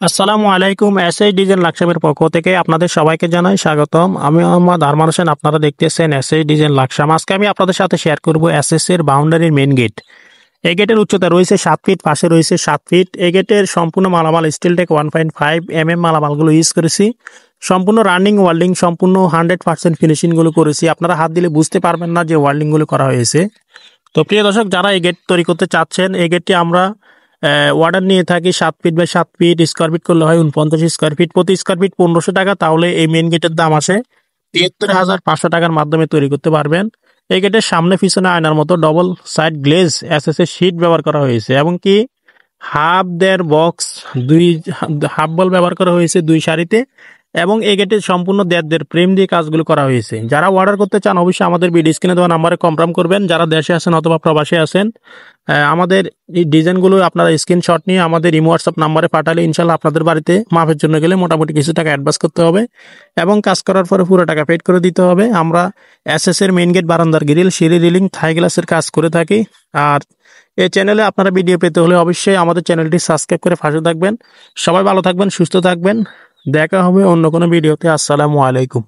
আসসালামু আলাইকুম। SS design লাকসামের পক্ষ থেকে আপনাদের সবাইকে জানাই স্বাগতম। আমি মোহাম্মদ আরমান হোসেন। আপনারা দেখতেছেন এসএস ডিজাইন লাকসাম। আজকে আমি আপনাদের সাথে শেয়ার করব এসএস এর বাউন্ডারির মেইন গেট। এই গেটের উচ্চতা রয়েছে 7 ফিট, পাশে রয়েছে 7 ফিট। এই গেটের সম্পূর্ণ মালামাল স্টিলটেক 1.5 মালামালগুলো ইউজ করেছি। সম্পূর্ণ রানিং ওয়েল্ডিং, সম্পূর্ণ 100% ফিনিশিং গুলো করেছি। আপনারা হাত দিলে বুঝতে পারবেন না যে ওয়েল্ডিং গুলো করা হয়েছে। তো প্রিয় দর্শক, যারা এই গেট তৈরি করতে চাচ্ছেন, এই গেটটি আমরা অর্ডার নিয়ে থাকি 7 feet by 7 feet. Square feet করলে হয় 49 স্কোয়ার ফিট, প্রতি স্কোয়ার ফিট 1500 টাকা। তাহলে এই মেন গেটের দাম আসে 73,500 টাকার মাধ্যমে তৈরি করতে পারবেন। এই গেটের সামনে পিছনে আয়নার মতো ডবল সাইড গ্লেজ এসএস এর শীট ব্যবহার করা হয়েছে, এবং কি হাফ দেয়ার বক্স দুই হাফ বল ব্যবহার করা হয়েছে দুই সারিতে, এবং এই গেটের সম্পূর্ণ দেড় ফ্রেম দিয়ে কাজগুলো করা হয়েছে। যারা অর্ডার করতে চান অবশ্যই আমাদের ভিডিও স্ক্রিনে দেওয়া নাম্বারে কনফার্ম করবেন। যারা দেশে আছেন অথবা প্রবাসে আছেন, আমাদের এই ডিজাইনগুলো আপনারা স্ক্রিনশট নিয়ে আমাদের ইমো হোয়াটসঅ্যাপ নাম্বারে পাঠালে ইনশাল্লাহ আপনাদের বাড়িতে মাপের জন্য গেলে মোটামুটি কিছু টাকা অ্যাডভান্স করতে হবে, এবং কাজ করার পরে পুরো টাকা পেড করে দিতে হবে। আমরা এসএস এর মেইন গেট, বারান্দার গ্রিল, সিঁড়ি রিলিং, থাই গ্লাসের কাজ করে থাকি। আর এই চ্যানেলে আপনারা ভিডিও পেতে হলে অবশ্যই আমাদের চ্যানেলটি সাবস্ক্রাইব করে পাশে থাকবেন। সবাই ভালো থাকবেন, সুস্থ থাকবেন। দেখা হবে অন্য কোনো ভিডিওতে। আসসালামু আলাইকুম।